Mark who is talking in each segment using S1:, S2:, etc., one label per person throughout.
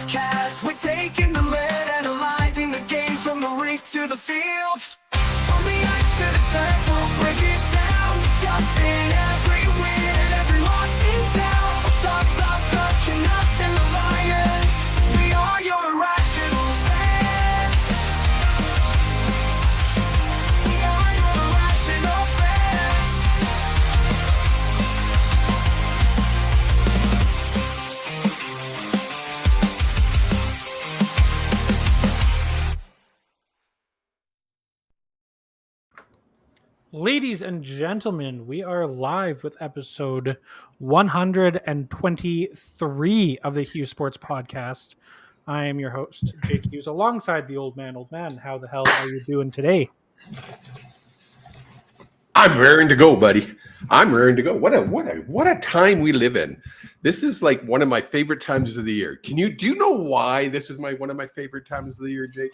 S1: Sportscast. We're taking the lead, analyzing the game from the rink to the field. From the ice to the turf, we'll break it down. Discussing every win and every loss in town. We'll talk about the Canucks and the Lions. We are your irrational fans. We are your irrational fans.
S2: Ladies and gentlemen, we are live with episode 123 of the Hughes Sports Podcast. I am your host, Jake Hughes, alongside the old man. How the hell are you doing today?
S3: I'm raring to go, buddy. I'm raring to go. What a time we live in. This is like one of my favorite times of the year. Do you know why this is one of my favorite times of the year, Jake?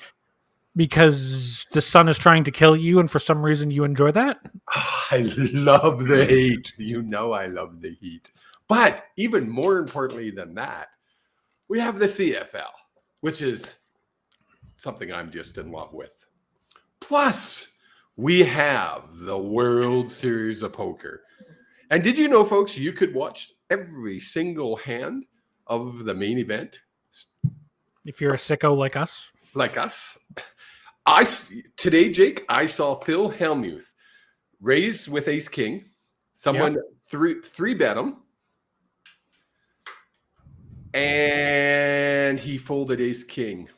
S2: Because the sun is trying to kill you, and for some reason you enjoy that?
S3: I love the heat. You know I love the heat. But even more importantly than that, we have the CFL, which is something I'm just in love with. Plus, we have the World Series of Poker. And did you know, folks, you could watch every single hand of the main event?
S2: If you're a sicko like us.
S3: Today, Jake, I saw Phil Hellmuth raise with Ace King. Someone three bet him, and he folded Ace King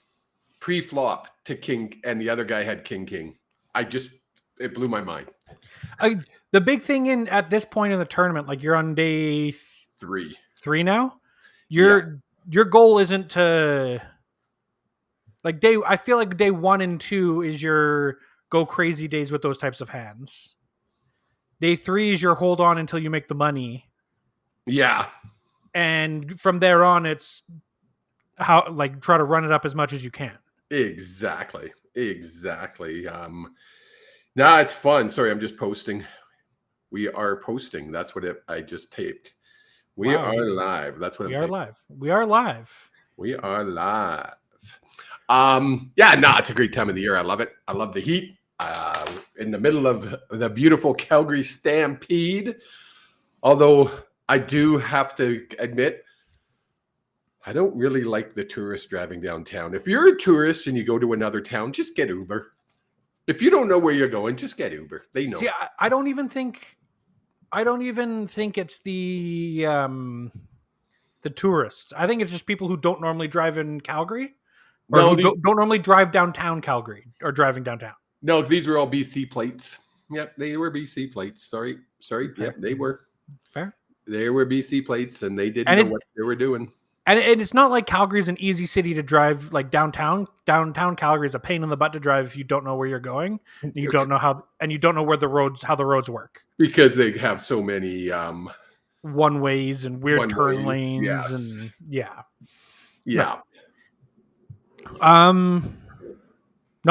S3: pre-flop to King, and the other guy had King. It blew my mind.
S2: The big thing at this point in the tournament, like you're on day three now. Your goal isn't to. I feel like day 1 and 2 is your go crazy days with those types of hands. Day 3 is your hold on until you make the money. Yeah. And from there on, it's try to run it up as much as you can.
S3: Exactly. Nah, it's fun. Sorry, I'm just posting. We are posting. That's what I just taped. We are live. That's what
S2: we are live. We are live.
S3: It's a great time of the year. I love it. I love the heat. In the middle of the beautiful Calgary Stampede. Although I do have to admit, I don't really like the tourists driving downtown. If you're a tourist and you go to another town, just get Uber. If you don't know where you're going, just get Uber. They know.
S2: See, I don't even think it's the tourists. I think it's just people who don't normally drive in Calgary. Or don't normally drive downtown Calgary or driving downtown.
S3: No, these were all BC plates. Yep, they were BC plates. Sorry.
S2: Okay.
S3: Yep, they were.
S2: Fair.
S3: They were BC plates, and they didn't know what they were doing.
S2: And it's not like Calgary's an easy city to drive, like downtown. Downtown Calgary is a pain in the butt to drive if you don't know where you're going. You don't know how the roads work. Because
S3: they have so many
S2: one ways and weird turn lanes,
S3: yes.
S2: And yeah.
S3: No.
S2: Not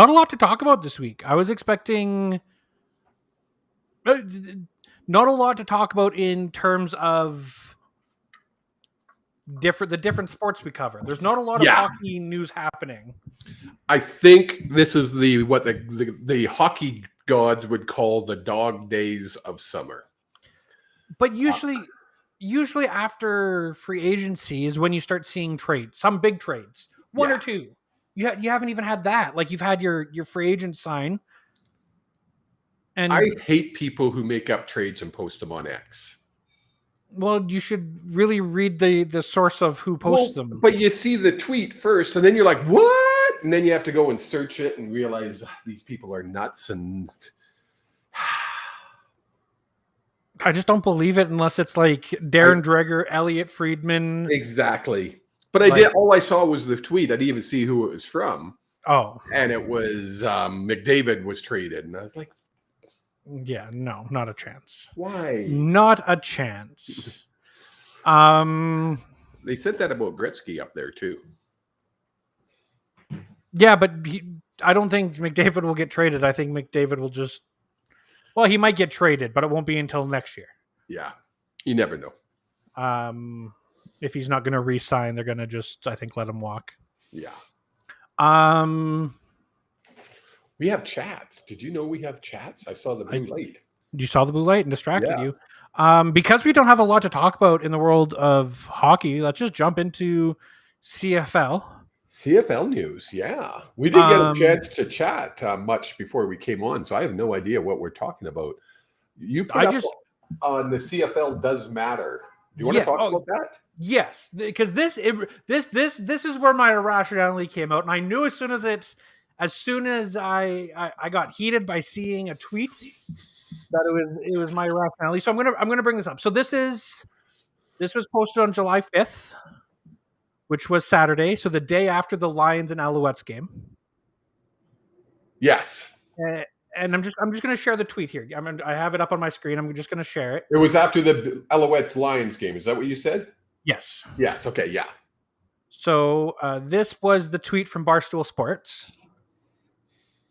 S2: a lot to talk about this week. I was expecting not a lot to talk about in terms of the different sports we cover. There's not a lot of hockey news happening.
S3: I think this is what the hockey gods would call the dog days of summer.
S2: But usually after free agency is when you start seeing trades, some big trades, one or two. You haven't even had that. Like you've had your free agent sign. And
S3: I hate people who make up trades and post them on X.
S2: Well, you should really read the source of who posts them.
S3: But you see the tweet first, and then you're like, what? And then you have to go and search it and realize these people are nuts. And
S2: I just don't believe it unless it's like Darren Dreger, Elliot Friedman.
S3: Exactly. But all I saw was the tweet. I didn't even see who it was from.
S2: Oh.
S3: And it was McDavid was traded. And I was like,
S2: yeah, no, not a chance.
S3: Why?
S2: Not a chance.
S3: They said that about Gretzky up there too.
S2: Yeah, but I don't think McDavid will get traded. I think McDavid will just... Well, he might get traded, but it won't be until next year.
S3: Yeah. You never know.
S2: If he's not going to re-sign, they're going to just, I think, let him walk.
S3: Yeah.
S2: Um,
S3: We have chats. Did you know we have chats? I saw the blue light.
S2: You saw the blue light and distracted you. Because we don't have a lot to talk about in the world of hockey, let's just jump into CFL.
S3: CFL news, yeah. We didn't get a chance to chat much before we came on, so I have no idea what we're talking about. You put up on the CFL Does Matter. Do you want to talk about that?
S2: Yes, because this is where my irrationality came out, and I knew as soon as I got heated by seeing a tweet that it was my irrationality. So I'm gonna bring this up. So this was posted on July 5th, which was Saturday, so the day after the Lions and Alouettes game.
S3: Yes.
S2: And I'm just going to share the tweet here. I have it up on my screen. I'm just going to share it.
S3: It was after the Alouettes Lions game. Is that what you said?
S2: Yes.
S3: Yes. Okay. Yeah.
S2: So this was the tweet from Barstool Sports.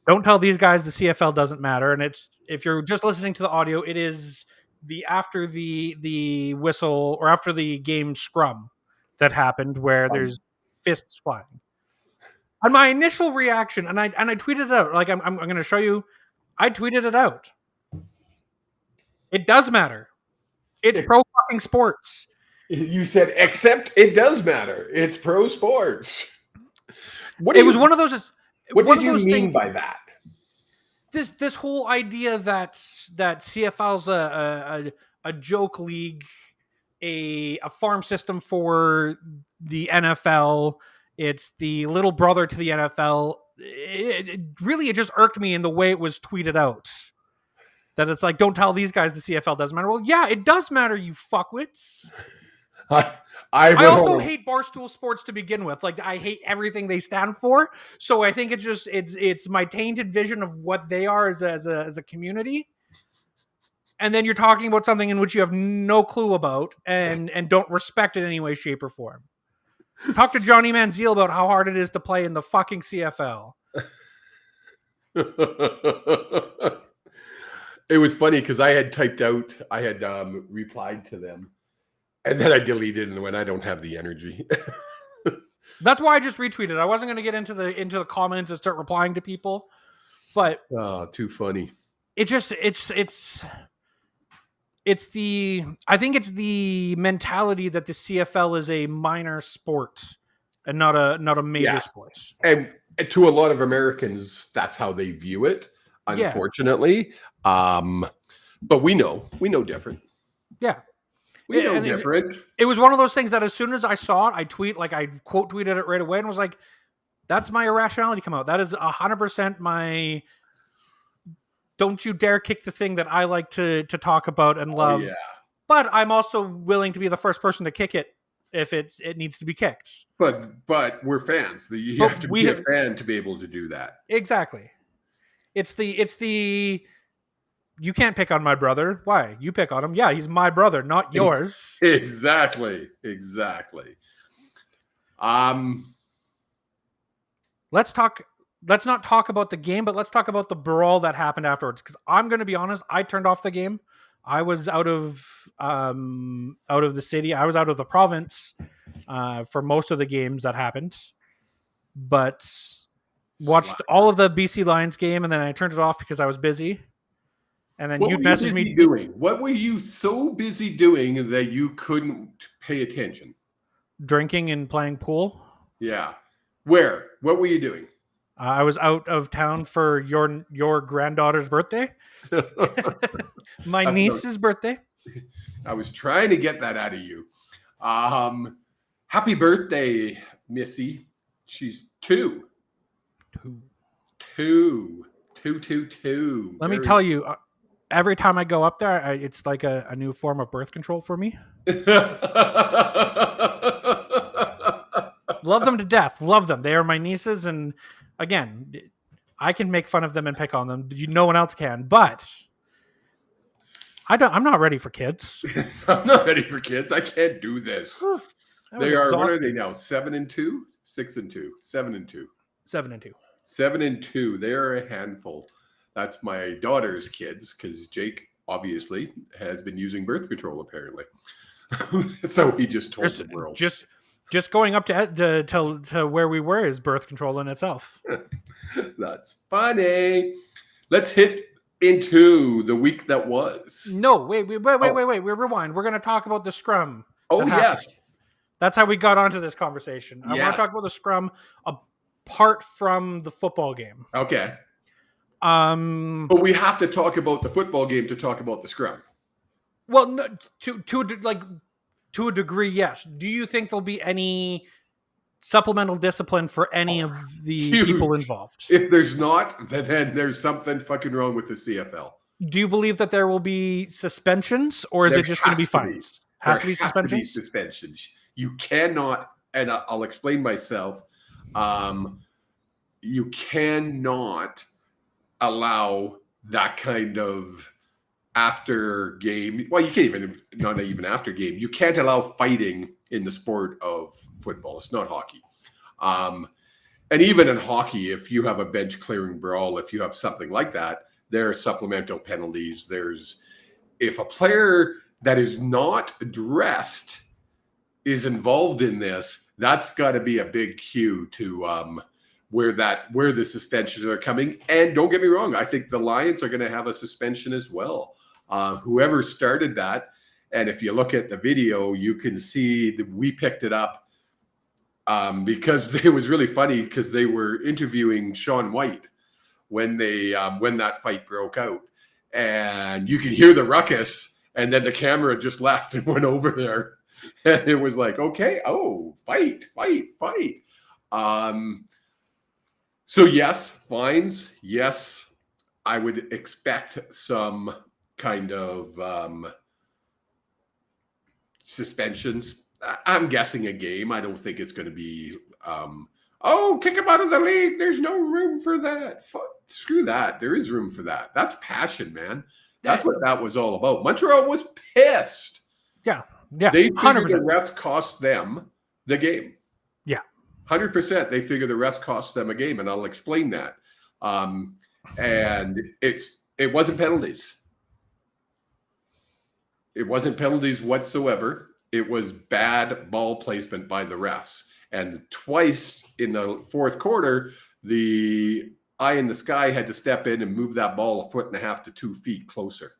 S2: Don't tell these guys the CFL doesn't matter. And if you're just listening to the audio, it is after the whistle or after the game scrum that happened where there's fists flying. And my initial reaction, and I tweeted it out. Like I'm going to show you. I tweeted it out. It does matter. It's pro fucking sports.
S3: You said, except it does matter. It's pro sports.
S2: One of those.
S3: What did you mean by that?
S2: This whole idea that CFL's a joke league, a farm system for the NFL. It's the little brother to the NFL. It just irked me in the way it was tweeted out. That it's like, don't tell these guys the CFL doesn't matter. Well, yeah, it does matter, you fuckwits. I also hate Barstool Sports to begin with. Like, I hate everything they stand for. So I think it's my tainted vision of what they are as a community. And then you're talking about something in which you have no clue about and don't respect it in any way, shape, or form. Talk to Johnny Manziel about how hard it is to play in the fucking CFL.
S3: It was funny because I had replied to them, and then I deleted and went, I don't have the energy.
S2: That's why I just retweeted. I wasn't going to get into the comments and start replying to people, but
S3: too funny.
S2: I think it's the mentality that the CFL is a minor sport and not a major sport.
S3: And to a lot of Americans, that's how they view it, unfortunately. But we know different.
S2: Yeah.
S3: We know different.
S2: It was one of those things that as soon as I saw it, I quote tweeted it right away and was like, that's my irrationality come out. That is 100% my don't you dare kick the thing that I like to talk about and love. Yeah. But I'm also willing to be the first person to kick it if it needs to be kicked.
S3: But we're fans. You have to be a fan to be able to do that.
S2: Exactly. It's the you can't pick on my brother. Why? You pick on him. Yeah, he's my brother, not yours.
S3: Exactly.
S2: Let's not talk about the game, but let's talk about the brawl that happened afterwards. Because I'm going to be honest, I turned off the game. I was out of the city. I was out of the province for most of the games that happened, but watched all of the BC Lions game, and then I turned it off because I was busy. And then you'd message me
S3: doing. What were you so busy doing that you couldn't pay attention?
S2: Drinking and playing pool.
S3: Yeah. Where? What were you doing?
S2: I was out of town for your granddaughter's birthday. My niece's birthday.
S3: I was trying to get that out of you. Happy birthday, Missy. She's 2.
S2: Let me tell you, every time I go up there, it's like a new form of birth control for me. Love them to death. Love them. They are my nieces, and again, I can make fun of them and pick on them. No one else can, but I'm not ready for kids.
S3: I'm not ready for kids. I can't do this. They are. Exhausting. What are they now? 7 and 2, 6 and 2, 7 and 2,
S2: 7 and 2,
S3: 7 and 2. They are a handful. That's my daughter's kids because Jake obviously has been using birth control apparently. So he just told the world.
S2: Just going up to where we were is birth control in itself.
S3: That's funny. Let's hit into the week that was.
S2: No, wait. We rewind. We're going to talk about the scrum.
S3: Oh, yes.
S2: That's how we got onto this conversation. I want
S3: Yes.
S2: to talk about the scrum apart from the football game.
S3: Okay.
S2: But
S3: we have to talk about the football game to talk about the scrum.
S2: Well, no, to a degree, yes. Do you think there'll be any supplemental discipline for any of the people involved?
S3: If there's not, then there's something fucking wrong with the CFL.
S2: Do you believe that there will be suspensions, or is it just going to be fines? Has to be suspensions?
S3: Suspensions. You cannot, and I'll explain myself. You cannot allow that kind of after game. Well, you can't even, not even after game. You can't allow fighting in the sport of football. It's not hockey. And even in hockey, if you have a bench clearing brawl, if you have something like that, there are supplemental penalties. If a player that is not dressed is involved in this, that's got to be a big cue to where the suspensions are coming. And don't get me wrong, I think the Lions are going to have a suspension as well. Whoever started that, and if you look at the video, you can see that we picked it up because it was really funny because they were interviewing Sean Whyte when that fight broke out, and you could hear the ruckus, and then the camera just left and went over there, and it was like, okay, fight. So yes, fines. Yes, I would expect some kind of suspensions. I'm guessing a game. I don't think it's going to be, kick him out of the league. There's no room for that. Screw that. There is room for that. That's passion, man. That's what that was all about. Montreal was pissed.
S2: Yeah.
S3: They figured
S2: 100%.
S3: the rest cost them the game.
S2: Yeah.
S3: 100%. They figure the rest costs them a game, and I'll explain that. And it wasn't penalties. It wasn't penalties whatsoever. It was bad ball placement by the refs. And twice in the fourth quarter, the eye in the sky had to step in and move that ball 1.5 feet to 2 feet closer,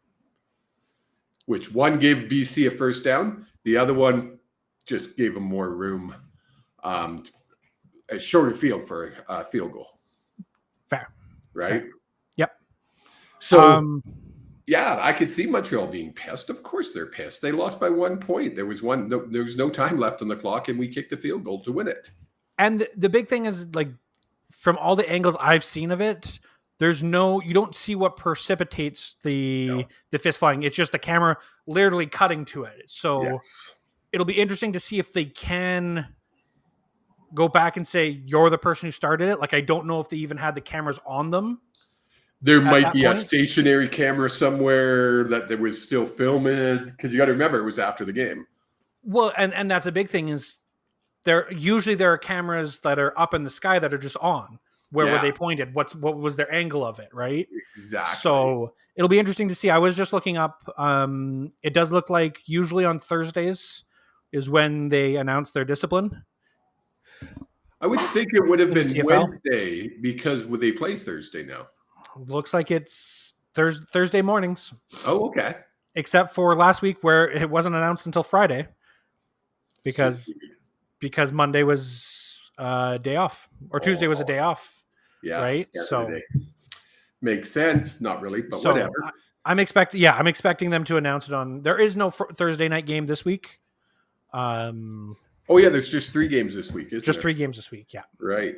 S3: which one gave BC a first down. The other one just gave them more room, a shorter field for a field goal.
S2: Fair.
S3: Right?
S2: Fair. Yep.
S3: So, yeah, I could see Montreal being pissed. Of course they're pissed. They lost by 1 point. There was no time left on the clock, and we kicked a field goal to win it. And
S2: the big thing is, like, from all the angles I've seen of it, you don't see what precipitates the fist flying. It's just the camera literally cutting to it. So It'll be interesting to see if they can go back and say, you're the person who started it. Like, I don't know if they even had the cameras on them.
S3: There might be a stationary camera somewhere that there was still filming, because you got to remember it was after the game.
S2: Well, and that's a big thing is there are cameras that are up in the sky that are just on. Where were they pointed? What was their angle of it, right?
S3: Exactly.
S2: So it'll be interesting to see. I was just looking up. It does look like usually on Thursdays is when they announce their discipline.
S3: I would think it would have been
S2: CFL?
S3: Wednesday because would they play Thursday now?
S2: Looks like it's Thursday mornings.
S3: Oh, okay.
S2: Except for last week where it wasn't announced until Friday because Monday was a day off or Tuesday was a day off.
S3: Yeah.
S2: Right. So
S3: makes sense. Not really, but whatever.
S2: I'm expecting them to announce it on. There is no Thursday night game this week.
S3: There's just 3 games this week.
S2: Just 3 games this week. Yeah.
S3: Right.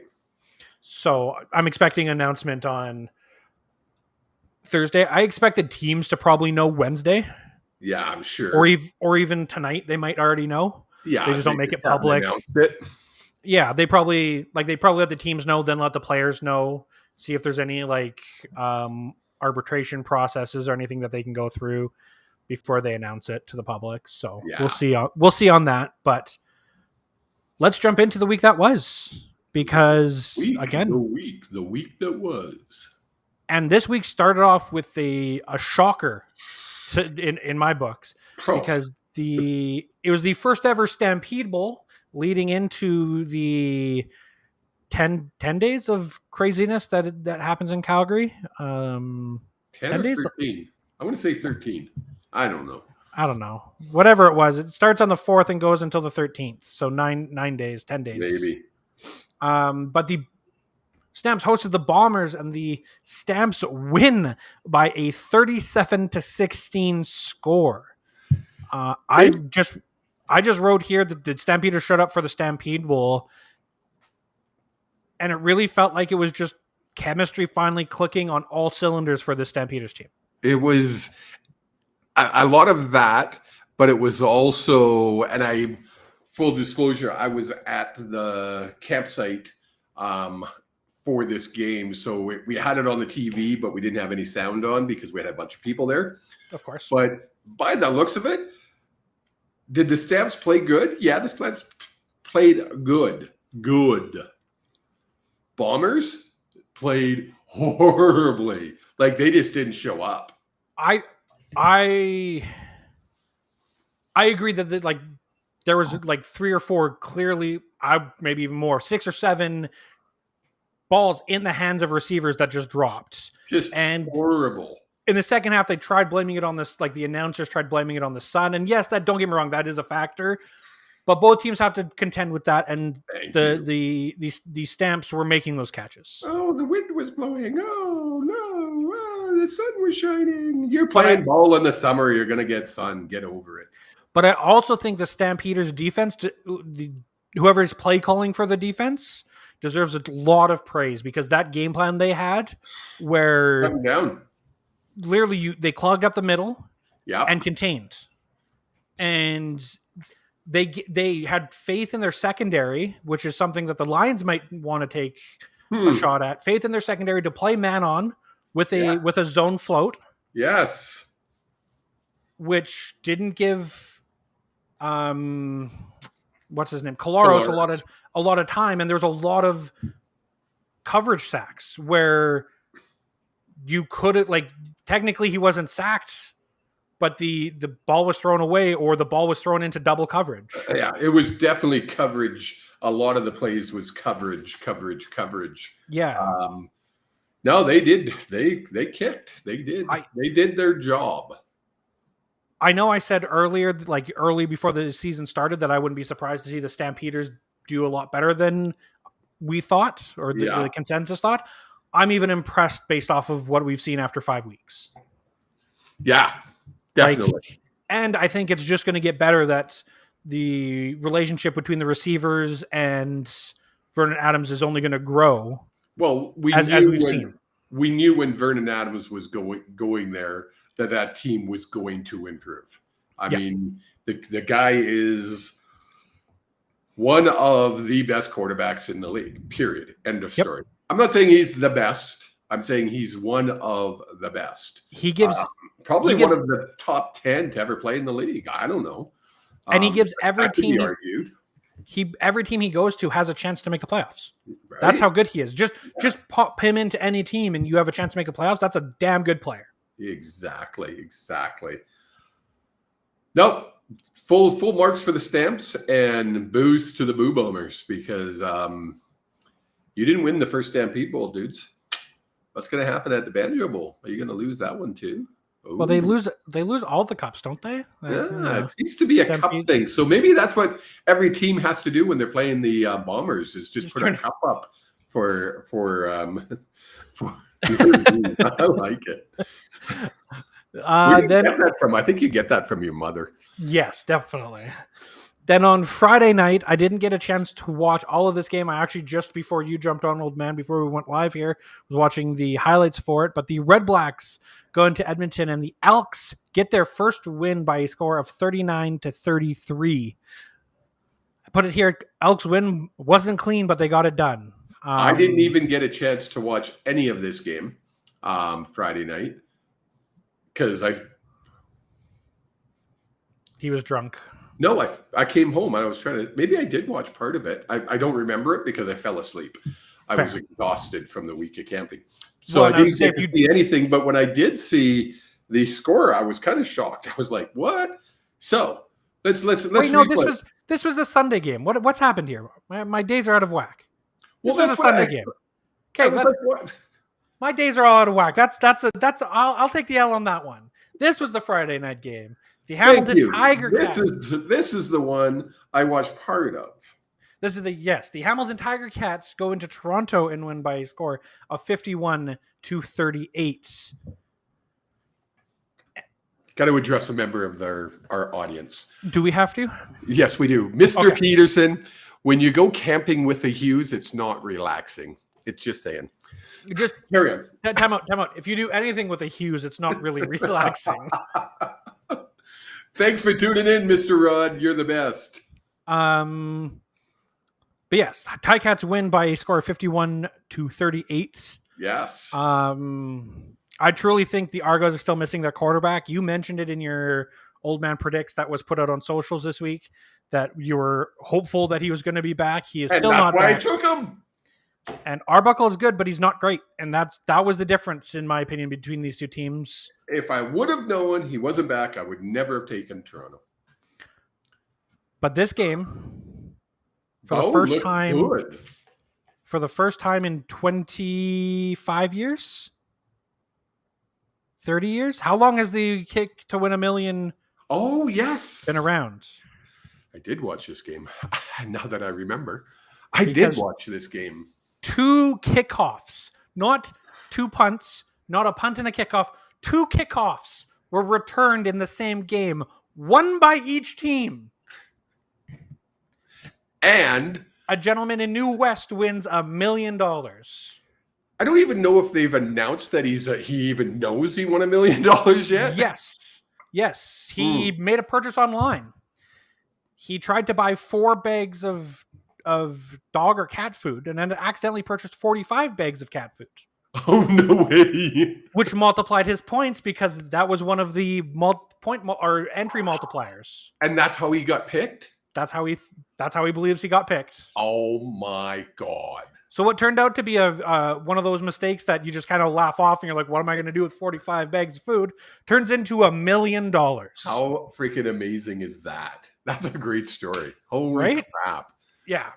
S2: So I'm expecting an announcement on Thursday. I expected teams to probably know Wednesday.
S3: Yeah, I'm sure.
S2: Or even tonight, they might already know.
S3: Yeah,
S2: they just don't make it public. Yeah, they probably let the teams know, then let the players know. See if there's any arbitration processes or anything that they can go through before they announce it to the public. So we'll see. We'll see on that. But let's jump into the week that was, because
S3: the week that was.
S2: And this week started off with a shocker in my books, because It was the first ever Stampede Bowl, leading into the 10 days of craziness that happens in Calgary.
S3: 10
S2: 10
S3: or
S2: days?
S3: 13? I'm going to say 13. I don't know.
S2: Whatever it was. It starts on the 4th and goes until the 13th. So 9 days, 10 days.
S3: Maybe.
S2: But the Stamps hosted the Bombers, and the Stamps win by a 37-16 score. I just wrote here that the Stampeders showed up for the Stampede Bowl, and it really felt like it was just chemistry finally clicking on all cylinders for the Stampeders team.
S3: It was a lot of that, but it was also, and full disclosure, I was at the campsite for this game. So we had it on the TV, but we didn't have any sound on because we had a bunch of people there.
S2: Of course.
S3: But by the looks of it, did the Stamps play good? Yeah, the Stamps played good. Good. Bombers played horribly. Like, they just didn't show up.
S2: I agree that there was 3 or 4 clearly, maybe even more, 6 or 7 balls in the hands of receivers that just dropped.
S3: Just horrible.
S2: In the second half, they tried blaming it on this, like the announcers tried blaming it on the sun. And yes, don't get me wrong, that is a factor. But both teams have to contend with that, and the Stamps were making those catches.
S3: Oh, the wind was blowing. Oh no! Oh, the sun was shining. You're playing ball in the summer. You're gonna get sun. Get over it.
S2: But I also think the Stampeders' defense, whoever's play calling for the defense, deserves a lot of praise, because that game plan they had, where
S3: Coming down,
S2: literally they clogged up the middle,
S3: and
S2: contained, and they had faith in their secondary, which is something that the Lions might want to take a shot at. Faith in their secondary to play man on with a zone float.
S3: Yes.
S2: Which didn't give what's his name? Colaros a lot of time, and there was a lot of coverage sacks where you couldn't, technically he wasn't sacked, but the ball was thrown away, or the ball was thrown into double coverage.
S3: Yeah, it was definitely coverage. A lot of the plays was coverage.
S2: Yeah.
S3: No, they did. They kicked. They did. They did their job.
S2: I know I said earlier, early before the season started, that I wouldn't be surprised to see the Stampeders do a lot better than we thought, or the consensus thought. I'm even impressed based off of what we've seen after 5 weeks.
S3: Yeah. Definitely.
S2: And I think it's just going to get better, that the relationship between the receivers and Vernon Adams is only going to grow.
S3: Well, we knew when Vernon Adams was going there that team was going to improve. I mean, the guy is one of the best quarterbacks in the league, period. End of story. I'm not saying he's the best. I'm saying he's one of the best. He gives one of the top 10 to ever play in the league. I don't know.
S2: And he gives every team every team he goes to has a chance to make the playoffs. Right? That's how good he is. Just pop him into any team and you have a chance to make the playoffs. That's a damn good player. Exactly.
S3: Nope. Full marks for the Stamps, and boos to the Boo Bombers, because you didn't win the first Stampede Bowl, dudes. What's going to happen at the Banjo Bowl? Are you going to lose that one too? Ooh.
S2: Well, they lose all the cups, don't they?
S3: Yeah, it seems to be a cup thing. So maybe that's what every team has to do when they're playing the Bombers, is just put a cup up for I like it. I think you get that from your mother.
S2: Yes, definitely. Then on Friday night, I didn't get a chance to watch all of this game. I actually, just before you jumped on, old man, before we went live here, was watching the highlights for it. But the Red Blacks go into Edmonton, and the Elks get their first win by a score of 39-33. I put it here, Elks win wasn't clean, but they got it done.
S3: I didn't even get a chance to watch any of this game Friday night because
S2: he was drunk.
S3: No, I came home. I was trying to. Maybe I did watch part of it. I don't remember it because I fell asleep. I was exhausted from the week of camping, so I didn't get to see anything. But when I did see the score, I was kind of shocked. I was like, "What?" So Let's
S2: Wait, no,
S3: replay.
S2: this was the Sunday game. What's happened here? My days are out of whack. This was a
S3: that's
S2: Sunday
S3: what
S2: game.
S3: I
S2: Okay,
S3: was like, what?
S2: my days are all out of whack. I'll take the L on that one. This was the Friday night game. The
S3: Thank
S2: Hamilton
S3: you.
S2: Tiger Cats.
S3: This is the one I watched part of.
S2: This is the Hamilton Tiger Cats go into Toronto and win by a score of 51-38.
S3: Got to address a member of our audience.
S2: Do we have to?
S3: Yes, we do. Mr.
S2: Okay.
S3: Peterson, when you go camping with the Hughes, it's not relaxing. It's just saying.
S2: Just
S3: Carry on.
S2: time out. If you do anything with a Hughes, it's not really relaxing.
S3: Thanks for tuning in, Mr. Rod. You're the best.
S2: But yes, Ticats win by a score of 51-38.
S3: Yes.
S2: I truly think the Argos are still missing their quarterback. You mentioned it in your Old Man Predicts that was put out on socials this week that you were hopeful that he was going to be back. He is still not back.
S3: That's why I took him.
S2: And Arbuckle is good, but he's not great. And that was the difference, in my opinion, between these two teams.
S3: If I would have known he wasn't back, I would never have taken Toronto.
S2: But this game, for the first time in 25 years, 30 years, how long has the kick to win $1 million?
S3: Oh, yes.
S2: Been around?
S3: I did watch this game. Now that I remember, I did watch this game.
S2: 2 kickoffs, not 2 punts, not a punt and a kickoff. 2 kickoffs were returned in the same game, one by each team.
S3: And
S2: a gentleman in New West wins $1 million.
S3: I don't even know if they've announced that he even knows he won $1 million yet.
S2: Yes. He made a purchase online. He tried to buy 4 bags of dog or cat food and then accidentally purchased 45 bags of cat food.
S3: Oh, no way.
S2: Which multiplied his points because that was one of the entry multipliers.
S3: And that's how he got picked?
S2: That's how he believes he got picked.
S3: Oh my God.
S2: So what turned out to be one of those mistakes that you just kind of laugh off and you're like, what am I going to do with 45 bags of food? Turns into $1 million.
S3: How freaking amazing is that? That's a great story. Holy crap.
S2: Yeah.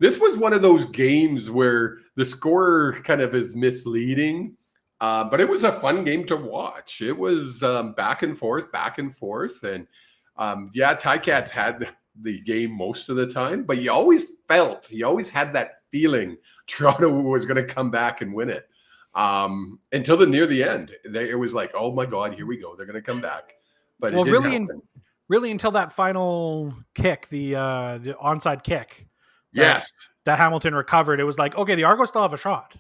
S3: This was one of those games where the score kind of is misleading, but it was a fun game to watch. It was back and forth. And Ticats had the game most of the time, but you always had that feeling Toronto was going to come back and win it until near the end. It was like, oh my God, here we go. They're going to come back. But it didn't happen.
S2: Really until that final kick, the onside kick.
S3: Yes.
S2: That Hamilton recovered. It was like, okay, the Argos still have a shot.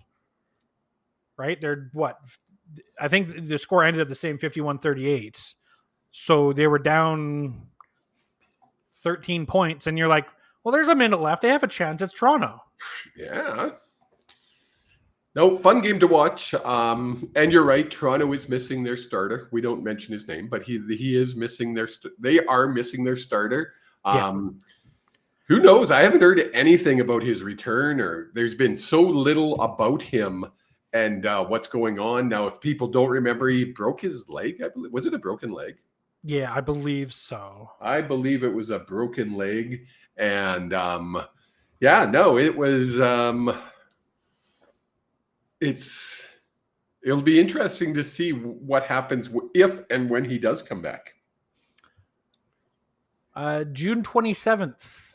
S2: Right? They're what? I think the score ended at the same 51-38. So they were down 13 points, and you're like, well, there's a minute left. They have a chance. It's Toronto. Yeah.
S3: No, fun game to watch. And you're right. Toronto is missing their starter. We don't mention his name, but he is missing they are missing their starter. Who knows? I haven't heard anything about his return, or there's been so little about him and what's going on. Now, if people don't remember, he broke his leg. I believe. Was it a broken leg?
S2: Yeah, I believe so.
S3: I believe it was a broken leg. And it was it'll be interesting to see what happens if and when he does come back.
S2: June 27th.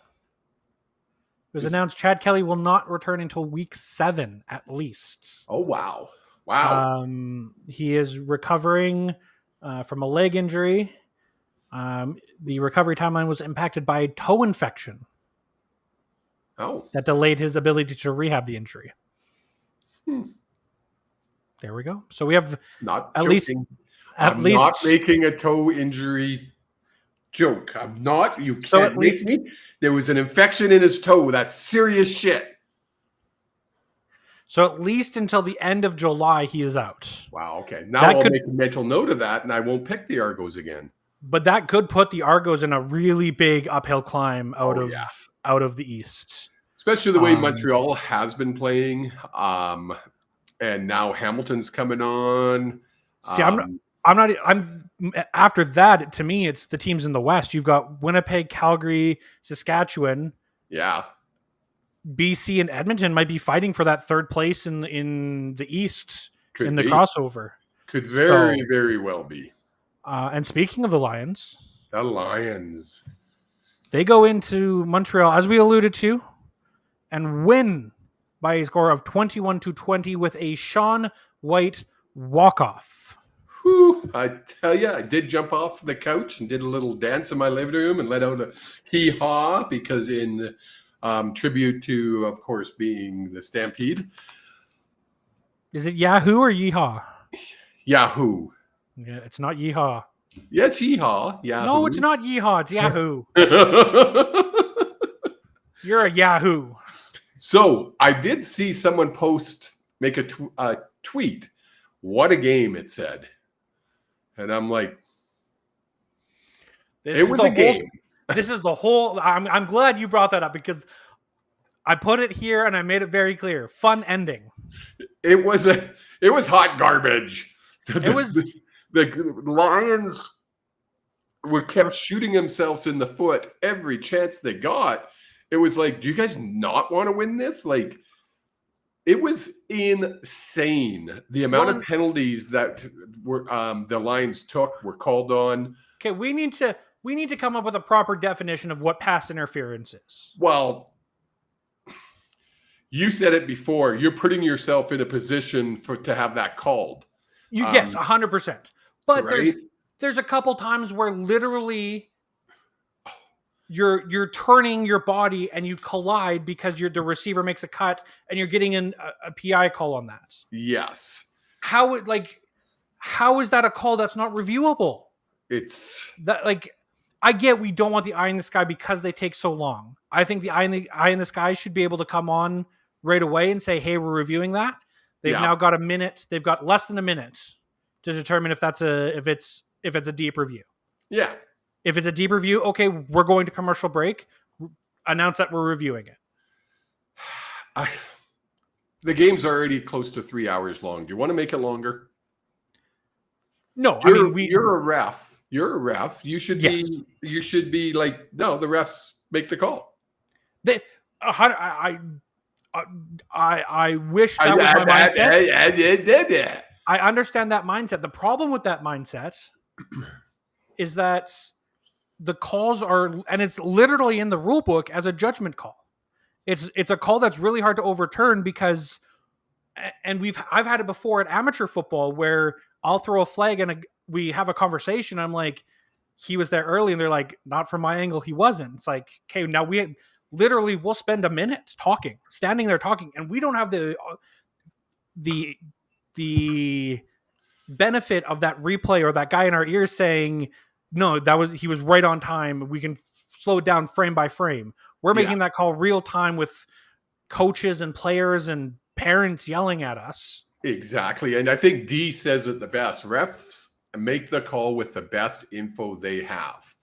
S2: It was announced Chad Kelly will not return until week 7 at least.
S3: Oh, wow. Wow.
S2: He is recovering from a leg injury. The recovery timeline was impacted by toe infection.
S3: Oh.
S2: That delayed his ability to rehab the injury. There we go. So we have
S3: I'm not making a toe injury joke. I'm not. You can't
S2: so at least
S3: me. There was an infection in his toe. That's serious shit.
S2: So at least until the end of July, he is out.
S3: Wow. Okay. Now I'll make a mental note of that, and I won't pick the Argos again.
S2: But that could put the Argos in a really big uphill climb out of the East.
S3: Especially the way Montreal has been playing. And now Hamilton's coming on.
S2: I'm after that. To me, it's the teams in the West. You've got Winnipeg, Calgary, Saskatchewan.
S3: Yeah.
S2: BC and Edmonton might be fighting for that third place in the East
S3: Could
S2: the
S3: be.
S2: crossover.
S3: Could very well be.
S2: And speaking of the Lions, they go into Montreal, as we alluded to, and win by a score of 21-20 with a Sean Whyte walk-off.
S3: Whew, I tell you, I did jump off the couch and did a little dance in my living room and let out a hee-haw because in tribute to, of course, being the Stampede.
S2: Is it Yahoo or Yeehaw?
S3: Yahoo.
S2: Yeah, it's not Yeehaw.
S3: Yeah, it's Yeehaw. Yahoo.
S2: No, it's not Yeehaw. It's Yahoo. You're a Yahoo.
S3: So I did see someone make a tweet. What a game, it said. And I'm like, it was a game.
S2: This is the whole. I'm glad you brought that up because I put it here and I made it very clear. Fun ending.
S3: It was hot garbage. The Lions kept shooting themselves in the foot every chance they got. It was like, do you guys not want to win this? Like, it was insane. The amount of penalties that were the Lions were called on.
S2: Okay, we need to come up with a proper definition of what pass interference is.
S3: Well, you said it before. You're putting yourself in a position to have that called.
S2: Yes, 100%. But
S3: right?
S2: there's a couple times where literally you're turning your body and you collide because the receiver makes a cut and you're getting a PI call on that.
S3: Yes.
S2: How is that a call that's not reviewable?
S3: It's
S2: that, like, I get we don't want the eye in the sky because they take so long. I think the eye in the sky should be able to come on right away and say, hey, we're reviewing that. They've now got a minute. They've got less than a minute to determine if it's a deep review.
S3: Yeah.
S2: If it's a deep review, okay, we're going to commercial break. Announce that we're reviewing it.
S3: The game's already close to 3 hours long. Do you want to make it longer?
S2: No,
S3: you're a ref. You're a ref. You should be like, no, the refs make the call.
S2: I wish that was my mindset. I understand that mindset. The problem with that mindset is that the calls are, and it's literally in the rule book as a judgment call. It's a call that's really hard to overturn because, and I've had it before at amateur football where I'll throw a flag and we have a conversation. I'm like, he was there early, and they're like, not from my angle, he wasn't. It's like, okay, now we'll spend a minute standing there talking, and we don't have the benefit of that replay or that guy in our ears saying, no, he was right on time. We can slow it down frame by frame. We're making that call real time with coaches and players and parents yelling at us.
S3: Exactly. And I think D says it the best. Refs make the call with the best info they have.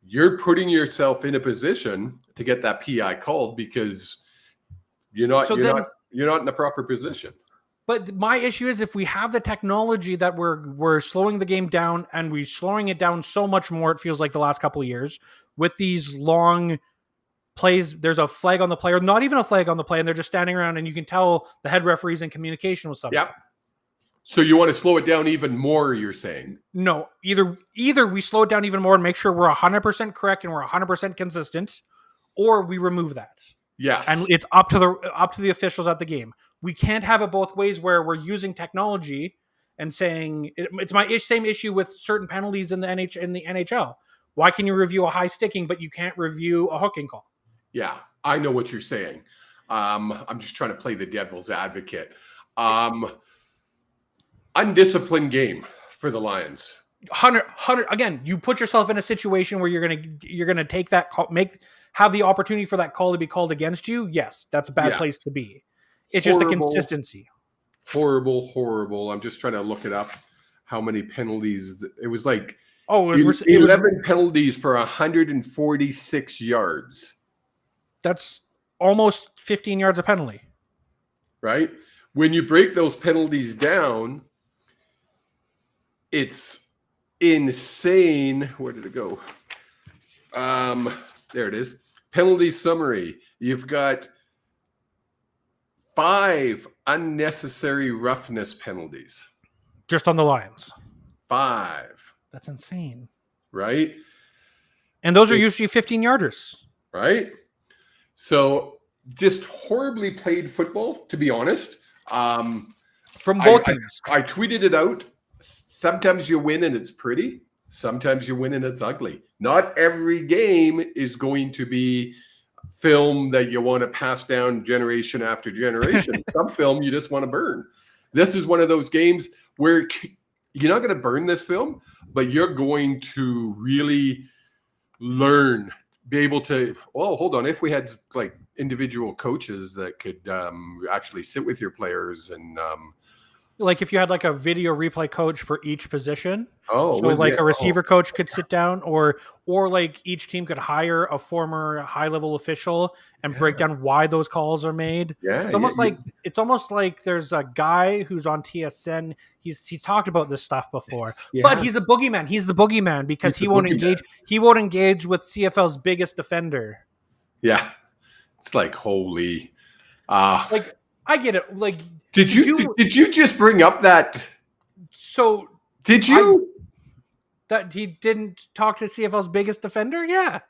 S3: You're putting yourself in a position to get that PI called because you're not in the proper position.
S2: But my issue is if we have the technology that we're slowing the game down, and we're slowing it down so much more, it feels like the last couple of years, with these long plays, there's a flag on the play, or not even a flag on the play, and they're just standing around, and you can tell the head referee's in communication with someone.
S3: Yeah. So you want to slow it down even more, you're saying? No.
S2: Either we slow it down even more and make sure we're 100% correct and we're 100% consistent, or we remove that.
S3: Yes.
S2: And it's up to the officials at the game. We can't have it both ways where we're using technology and saying it's my same issue with certain penalties in the NHL. Why can you review a high sticking, but you can't review a hooking call?
S3: Yeah, I know what you're saying. I'm just trying to play the devil's advocate. Undisciplined game for the Lions.
S2: 100 again, you put yourself in a situation where you're gonna take that call, have the opportunity for that call to be called against you. Yes, that's a bad place to be. It's just the consistency.
S3: Horrible. I'm just trying to look it up. How many penalties? It was like
S2: 11
S3: penalties for 146 yards.
S2: That's almost 15 yards a penalty.
S3: Right? When you break those penalties down, it's insane. Where did it go? There it is. Penalty summary. You've got 5 unnecessary roughness penalties.
S2: Just on the Lions.
S3: 5.
S2: That's insane.
S3: Right?
S2: And those are usually 15-yarders.
S3: Right? So just horribly played football, to be honest.
S2: From both teams.
S3: I tweeted it out. Sometimes you win and it's pretty. Sometimes you win and it's ugly. Not every game is going to be film that you want to pass down generation after generation. Some film you just want to burn. This is one of those games where you're not going to burn this film, but you're going to really learn, be able to, oh, hold on. If we had like individual coaches that could actually sit with your players and
S2: like if you had like a video replay coach for each position.
S3: Oh,
S2: so like a receiver coach could sit down or like each team could hire a former high level official and break down why those calls are made.
S3: Yeah.
S2: It's almost like there's a guy who's on TSN. He's talked about this stuff before, but he's a boogeyman. He's the boogeyman because he won't engage with CFL's biggest defender.
S3: Yeah. It's like, holy,
S2: like I get it. Like,
S3: did you just bring up that?
S2: So
S3: did you?
S2: That he didn't talk to CFL's biggest defender? Yeah.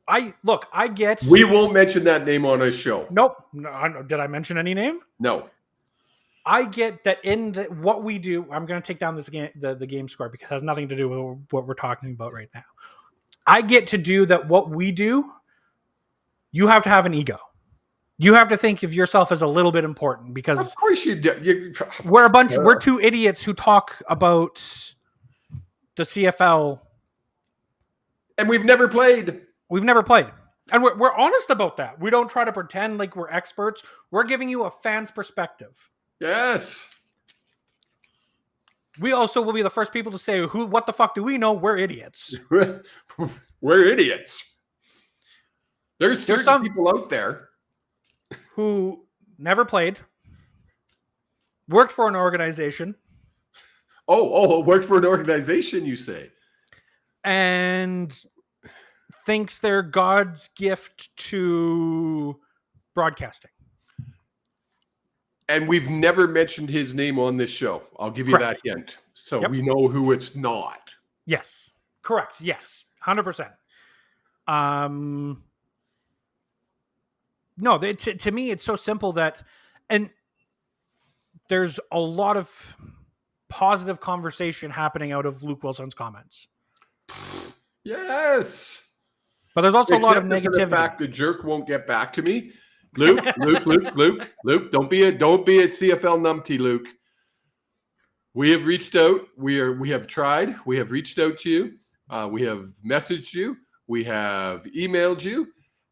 S2: I get.
S3: We won't mention that name on our show.
S2: Nope. No, did I mention any name?
S3: No.
S2: I get that in what we do. I'm going to take down this game, the game score, because it has nothing to do with what we're talking about right now. I get to do that. What we do, you have to have an ego. You have to think of yourself as a little bit important because
S3: of course you do.
S2: We're two idiots who talk about the CFL.
S3: And we've never played.
S2: And we're honest about that. We don't try to pretend like we're experts. We're giving you a fan's perspective.
S3: Yes.
S2: We also will be the first people to say, what the fuck do we know? We're idiots.
S3: We're idiots. There's some people out there
S2: who never played, worked for an organization.
S3: Worked for an organization, you say?
S2: And thinks they're God's gift to broadcasting. And
S3: we've never mentioned his name on this show. I'll give you that hint. So we know who it's not.
S2: Yes. Correct. Yes. 100%. No, to me, it's so simple that, and there's a lot of positive conversation happening out of Luke Wilson's comments.
S3: Yes.
S2: But there's also a lot of negativity.
S3: For the fact the jerk won't get back to me. Luke, don't be a CFL numpty, Luke. We have reached out. We have tried. We have reached out to you. We have messaged you. We have emailed you.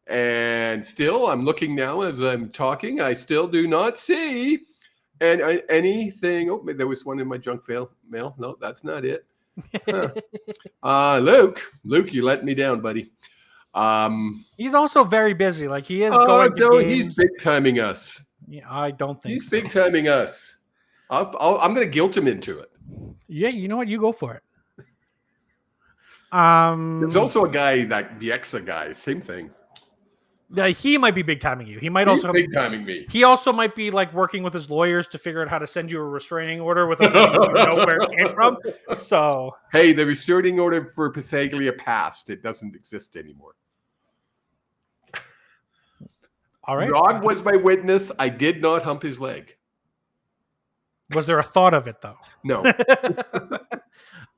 S3: And still, I'm looking now as I'm talking. I still do not see anything. Oh, there was one in my junk mail. No, that's not it. Luke, you let me down, buddy.
S2: He's also very busy. Like he is going to games.
S3: He's big timing us.
S2: Yeah, I don't think
S3: he's big timing us. I'm going to guilt him into it.
S2: Yeah, you know what? You go for it.
S3: There's also a guy, that the Exa guy, same thing.
S2: Yeah, he might be big timing you. He's big
S3: timing me.
S2: He also might be like working with his lawyers to figure out how to send you a restraining order without you know where it came from. So
S3: hey, the restraining order for Pasaglia passed. It doesn't exist anymore.
S2: All right.
S3: Rob was my witness. I did not hump his leg.
S2: Was there a thought of it though?
S3: No.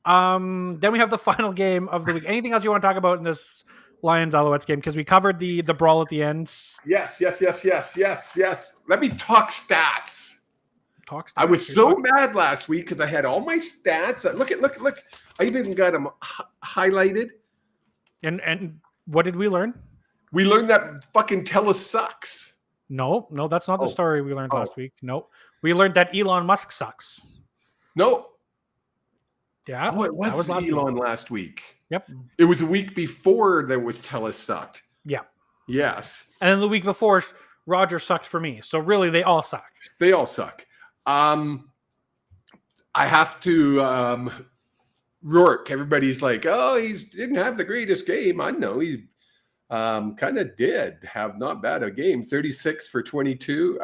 S2: Then we have the final game of the week. Anything else you want to talk about in this Lions Alouettes game? Because we covered the brawl at the end.
S3: Yes. Let me talk stats. I was so mad last week because I had all my stats. Look. I even got them highlighted.
S2: And what did we learn?
S3: We learned that fucking Tella sucks.
S2: No, that's not the story we learned last week. No, we learned that Elon Musk sucks.
S3: No.
S2: Yeah.
S3: Oh, it was Elon last week.
S2: Yep.
S3: It was a week before there was Tella sucked.
S2: Yeah.
S3: Yes.
S2: And then the week before, Roger sucked for me. So really, they all suck.
S3: They all suck. I have to Rourke. Everybody's like, oh, he didn't have the greatest game. I know he kind of did have not bad a game. 36 for 22,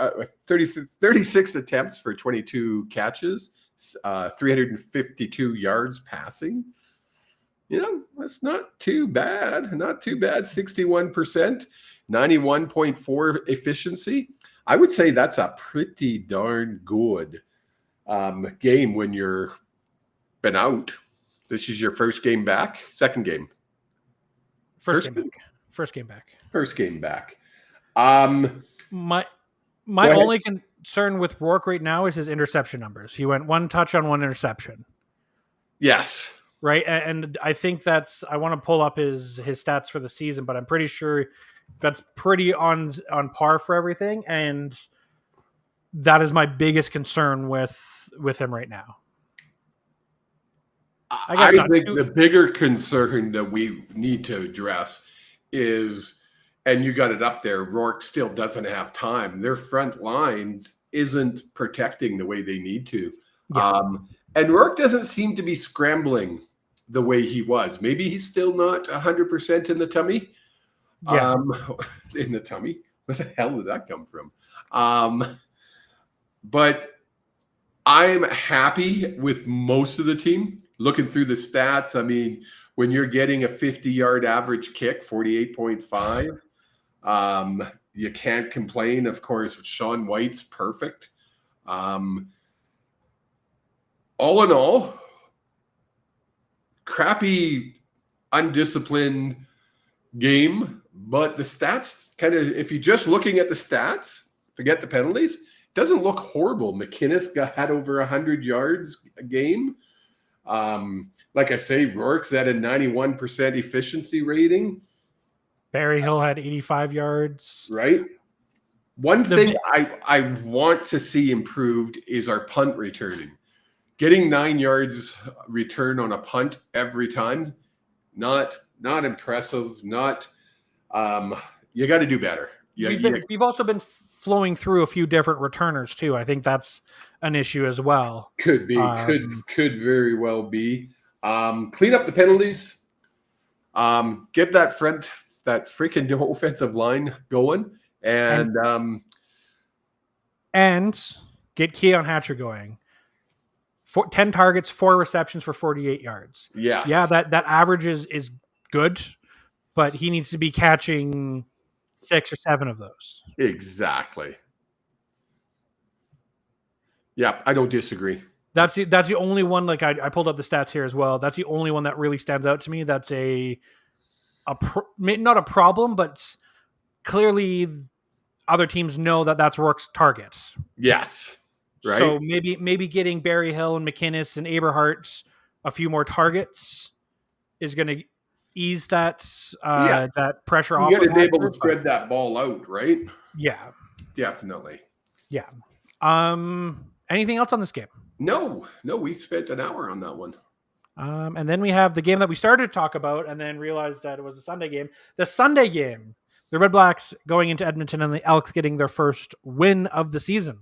S3: 36 attempts for 22 catches, 352 yards passing. That's not too bad. Not too bad. 61%, 91.4 efficiency. I would say that's a pretty darn good game when you're been out. This is your first game back? Second game?
S2: First game back.
S3: First game back.
S2: My only concern with Rourke right now is his interception numbers. He went 1 touch on 1 interception.
S3: Yes.
S2: Right. And I think I want to pull up his stats for the season, but I'm pretty sure that's pretty on par for everything. And that is my biggest concern with him right now.
S3: I think the bigger concern that we need to address is, and you got it up there, Rourke still doesn't have time. Their front lines isn't protecting the way they need to. Yeah. And Rourke doesn't seem to be scrambling the way he was. Maybe he's still not 100% in the tummy. Yeah. In the tummy? Where the hell did that come from? But I'm happy with most of the team. Looking through the stats, I mean, when you're getting a 50-yard average kick, 48.5, you can't complain. Of course, Sean Whyte's perfect. All in all, crappy, undisciplined game, but the stats kind of, if you're just looking at the stats, forget the penalties, it doesn't look horrible. McInnes had over 100 yards a game. Like I say, Rourke's at a 91% efficiency rating.
S2: Barry Hill had 85 yards.
S3: Right. One thing I want to see improved is our punt returning. Getting 9 yards return on a punt every time, not impressive. Not you got to do better.
S2: We've also been flowing through a few different returners too. I think that's an issue as well.
S3: Could be. Could very well be. Clean up the penalties. Get that freaking offensive line going, and
S2: get Keon Hatcher going. 10 targets, 4 receptions for 48 yards.
S3: Yes.
S2: Yeah, that average is good, but he needs to be catching 6 or 7 of those.
S3: Exactly. Yeah, I don't disagree.
S2: That's the only one. Like I pulled up the stats here as well. That's the only one that really stands out to me. That's not a problem, but clearly other teams know that's Rourke's targets.
S3: Yes. Right.
S2: So maybe getting Barry Hill and McInnes and Aberhart a few more targets is going to ease that pressure off.
S3: You got to be able to spread that ball out, right?
S2: Yeah,
S3: definitely.
S2: Yeah. Anything else on this game?
S3: No, we spent an hour on that one.
S2: And then we have the game that we started to talk about and then realized that it was a Sunday game. The Sunday game, the Red Blacks going into Edmonton and the Elks getting their first win of the season.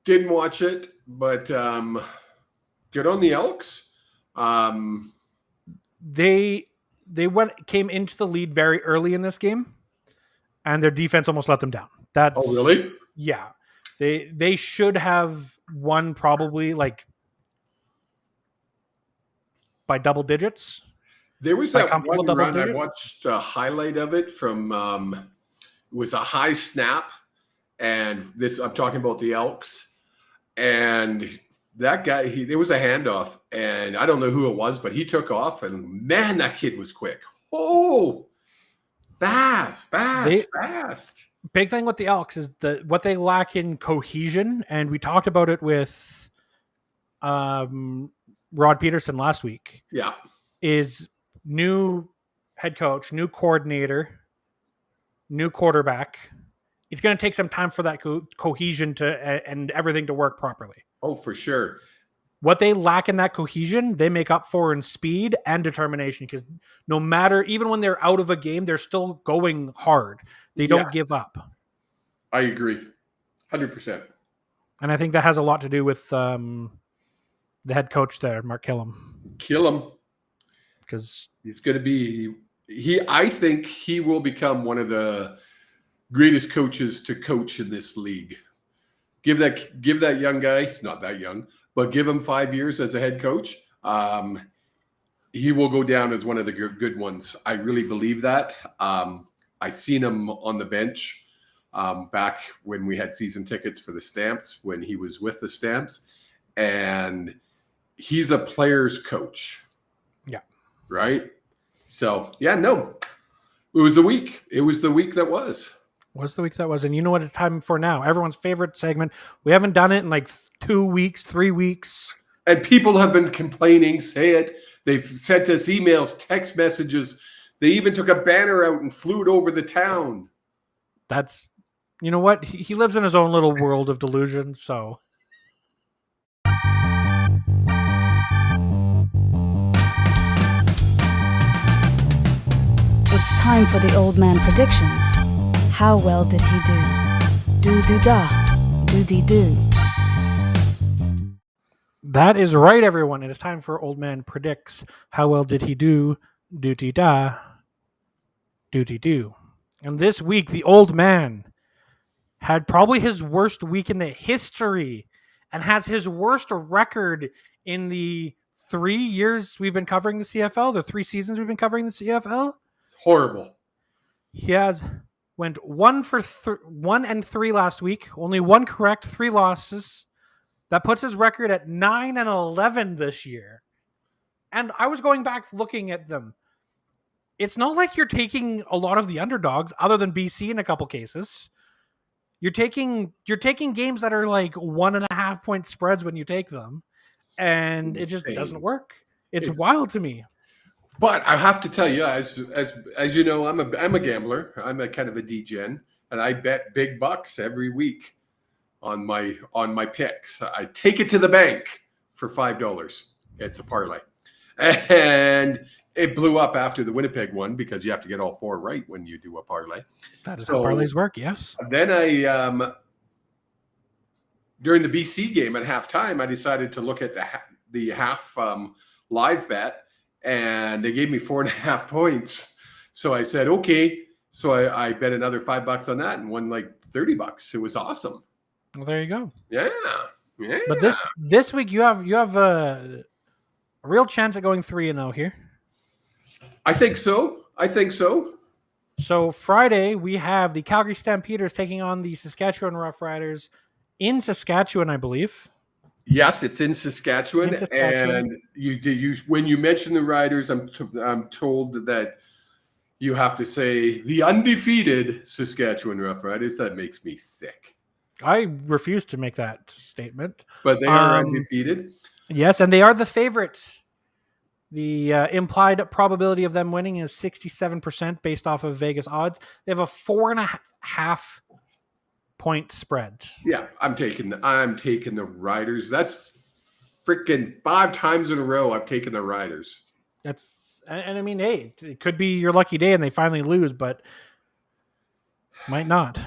S3: Didn't watch it, but good on the Elks.
S2: They came into the lead very early in this game, and their defense almost let them down.
S3: Oh, really?
S2: Yeah. They should have won probably like by double digits.
S3: There was that one run I watched a highlight of it from it was a high snap, and I'm talking about the Elks, and that guy there was a handoff, and I don't know who it was, but he took off, and man, that kid was quick. Oh, fast. Big
S2: thing with the Elks is what they lack in cohesion, and we talked about it with Rod Peterson last week.
S3: Yeah.
S2: Is new head coach, new coordinator, new quarterback. It's going to take some time for that cohesion and everything to work properly.
S3: Oh, for sure.
S2: What they lack in that cohesion, they make up for in speed and determination, because no matter, even when they're out of a game, they're still going hard. They don't give up.
S3: I agree. 100%.
S2: And I think that has a lot to do with the head coach there, Mark Killam.
S3: Kill him.
S2: Because
S3: he's going to be I think he will become one of the greatest coaches to coach in this league. Give that young guy, he's not that young, but give him 5 years as a head coach. He will go down as one of the good ones. I really believe that. I seen him on the bench back when we had season tickets for the Stamps, when he was with the Stamps, and he's a player's coach.
S2: Yeah.
S3: Right? So, yeah, no. It was the week. It was the week that was.
S2: Was the week that was. And you know what it's time for now? Everyone's favorite segment. We haven't done it in like 2 weeks, 3 weeks.
S3: And people have been complaining, say it. They've sent us emails, text messages. They even took a banner out and flew it over the town.
S2: That's, you know what? He lives in his own little world of delusion, so.
S4: It's time for the old man predictions. How well did he do? Do-do-da. Do-dee-do.
S2: That is right, everyone. It is time for Old Man Predicts. How well did he do? Do-dee-da. Do-dee-do. And this week, the old man had probably his worst week in the history and has his worst record in the 3 years we've been covering the CFL, the 3 seasons we've been covering the CFL.
S3: Horrible.
S2: He went 1-3 last week. Only 1 correct, 3 losses. That puts his record at 9-11 this year. And I was going back looking at them. It's not like you're taking a lot of the underdogs, other than BC in a couple cases. You're taking games that are like 1.5 point spreads when you take them, and it just doesn't work. It's wild to me.
S3: But I have to tell you, as you know, I'm a gambler. I'm a kind of a degen, and I bet big bucks every week on my picks. I take it to the bank for $5. It's a parlay, and it blew up after the Winnipeg one because you have to get all 4 right when you do a parlay.
S2: That is how parlays work. Yes.
S3: Then I during the BC game at halftime, I decided to look at the half live bet. And they gave me 4.5 points. So I said, okay. So I bet another $5 on that and won like $30. It was awesome.
S2: Well, there you go.
S3: Yeah.
S2: But this week you have a real chance at going 3-0 here.
S3: I think so.
S2: So Friday we have the Calgary Stampeders taking on the Saskatchewan Roughriders in Saskatchewan, I believe.
S3: Yes, it's in Saskatchewan. And you when you mention the Riders, I'm told that you have to say the undefeated Saskatchewan Roughriders. That makes me sick.
S2: I refuse to make that statement.
S3: But they are undefeated.
S2: Yes, and they are the favorites. The implied probability of them winning is 67% based off of Vegas odds. They have a 4.5 point spread.
S3: Yeah, I'm taking the Riders. That's freaking 5 times in a row I've taken the Riders.
S2: And I mean, hey, it could be your lucky day and they finally lose, but might not.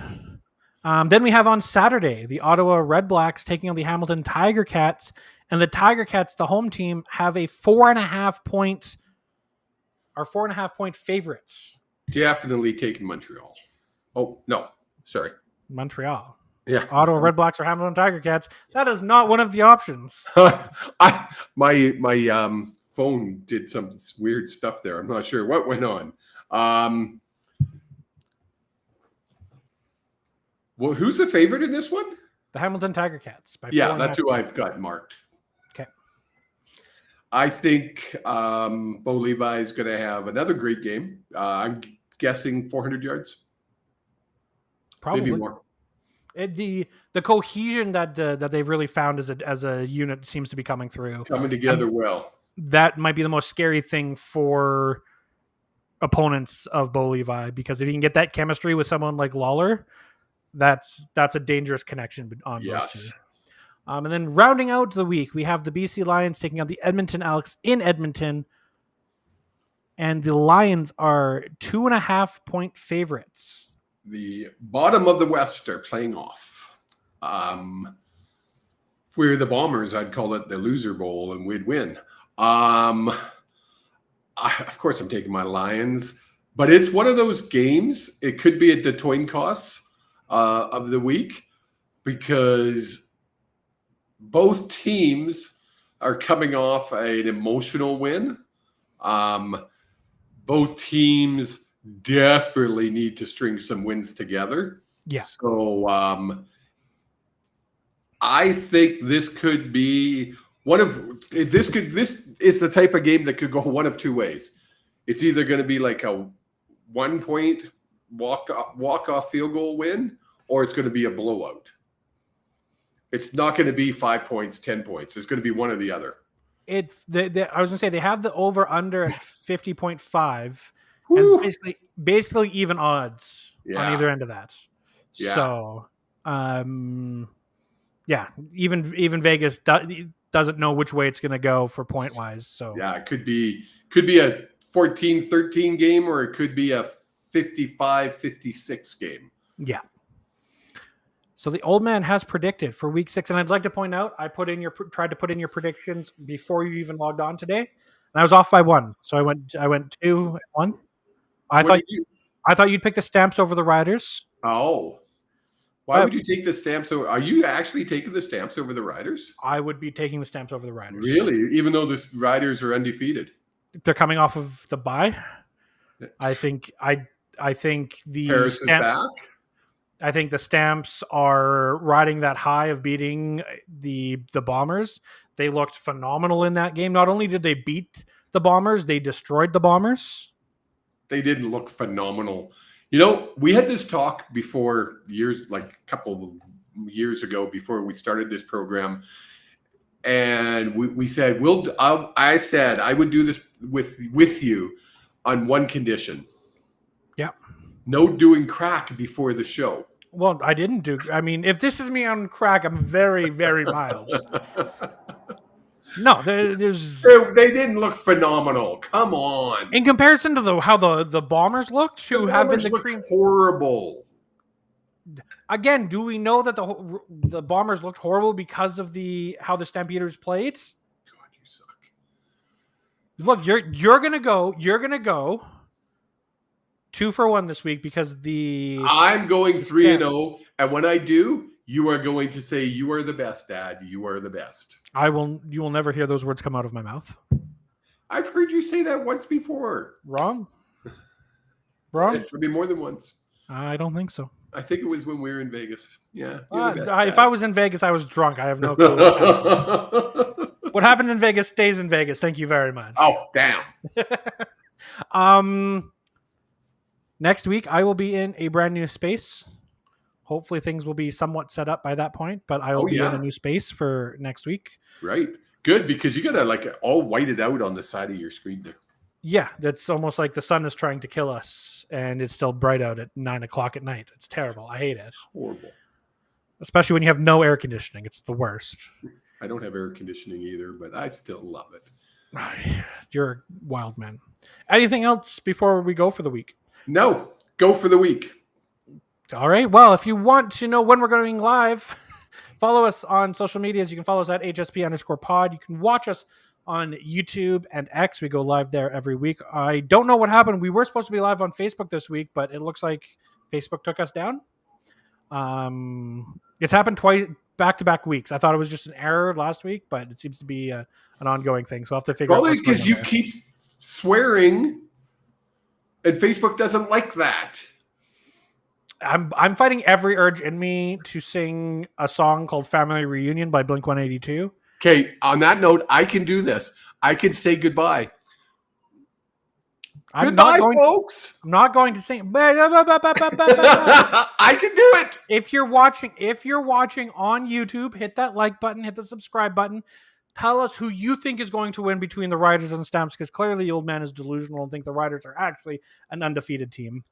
S2: Then we have on Saturday the Ottawa Red Blacks taking on the Hamilton Tiger Cats, and the Tiger Cats, the home team, have a 4.5 point favorites.
S3: Definitely taking Montreal. Oh no, sorry.
S2: Montreal.
S3: Yeah.
S2: Ottawa Red Blacks or Hamilton Tiger Cats. That is not one of the options.
S3: My phone did some weird stuff there. I'm not sure what went on. Well, who's the favorite in this one?
S2: The Hamilton Tiger Cats.
S3: That's who I've got marked.
S2: Okay.
S3: I think Bo Levi is going to have another great game. I'm guessing 400 yards.
S2: Probably.
S3: Maybe more.
S2: The cohesion that they've really found as a unit seems to be coming through.
S3: Coming together well.
S2: That might be the most scary thing for opponents of Bo Levi, because if you can get that chemistry with someone like Lawler, that's a dangerous connection on those two. And then rounding out the week, we have the BC Lions taking on the Edmonton Elks in Edmonton. And the Lions are 2.5 point favorites.
S3: The bottom of the West are playing off. If we were the Bombers, I'd call it the Loser Bowl and we'd win. Of course, I'm taking my Lions, but it's one of those games. It could be at the coin toss of the week because both teams are coming off an emotional win. Both teams desperately need to string some wins together.
S2: Yeah.
S3: So I think this could be this is the type of game that could go one of two ways. It's either going to be like a 1 point walk off field goal win, or it's going to be a blowout. It's not going to be 5 points, 10 points. It's going to be one or the other.
S2: I was going to say they have the over under at 50.5, and it's basically even odds on either end of that.
S3: Yeah.
S2: So, even Vegas doesn't know which way it's going to go for point wise. So
S3: yeah, it could be a 14-13 game, or it could be a 55-56 game.
S2: Yeah. So the old man has predicted for week 6, and I'd like to point out I tried to put in your predictions before you even logged on today, and I was off by 1. So I went 2-1. I thought you'd pick the Stamps over the Riders.
S3: Oh. Why would you take the Stamps over? Are you actually taking the Stamps over the Riders?
S2: I would be taking the Stamps over the Riders.
S3: Really? Even though the Riders are undefeated?
S2: They're coming off of the bye. I think the
S3: Harris is
S2: Stamps.
S3: back.
S2: I think the Stamps are riding that high of beating the Bombers. They looked phenomenal in that game. Not only did they beat the Bombers, they destroyed the Bombers.
S3: They didn't look phenomenal. You know, we had this talk before a couple of years ago, before we started this program, and we said I said I would do this with you on one condition.
S2: Yeah.
S3: No doing crack before the show.
S2: Well, I didn't do. I mean, if this is me on crack, I'm very, very mild. No, there's.
S3: They didn't look phenomenal. Come on.
S2: In comparison to how the Bombers looked, who have been the cream.
S3: Horrible.
S2: Again, do we know that the Bombers looked horrible because of how the Stampeders played?
S3: God, you suck.
S2: Look, you're gonna go 2 for 1 this week because
S3: I'm going 3-0, and when I do, you are going to say you are the best, Dad. You are the best.
S2: You will never hear those words come out of my mouth.
S3: I've heard you say that once before.
S2: Wrong.
S3: It should be more than once.
S2: I don't think so.
S3: I think it was when we were in Vegas. Yeah.
S2: If I was in Vegas, I was drunk. I have no clue. What happens in Vegas stays in Vegas. Thank you very much.
S3: Oh, damn.
S2: Next week, I will be in a brand new space. Hopefully, things will be somewhat set up by that point, but I will be in a new space for next week.
S3: Right. Good, because you got to all whited out on the side of your screen there.
S2: Yeah, that's almost like the sun is trying to kill us, and it's still bright out at 9:00 at night. It's terrible. I hate it.
S3: Horrible.
S2: Especially when you have no air conditioning. It's the worst.
S3: I don't have air conditioning either, but I still love it.
S2: You're a wild man. Anything else before we go for the week?
S3: No. Go for the week.
S2: All right. Well, if you want to know when we're going live, follow us on social medias. You can follow us at HSP_pod. You can watch us on YouTube and X. We go live there every week. I don't know what happened. We were supposed to be live on Facebook this week, but it looks like Facebook took us down. It's happened twice, back-to-back weeks. I thought it was just an error last week, but it seems to be an ongoing thing. So I'll have to figure out.
S3: Probably because you keep swearing, and Facebook doesn't like that.
S2: I'm fighting every urge in me to sing a song called Family Reunion by Blink-182.
S3: Okay, on that note, I can do this. I can say goodbye. Goodbye, folks.
S2: I'm not going to sing.
S3: I can do it.
S2: If you're watching on YouTube, hit that like button, hit the subscribe button. Tell us who you think is going to win between the Riders and the Stamps, because clearly the old man is delusional and think the Riders are actually an undefeated team.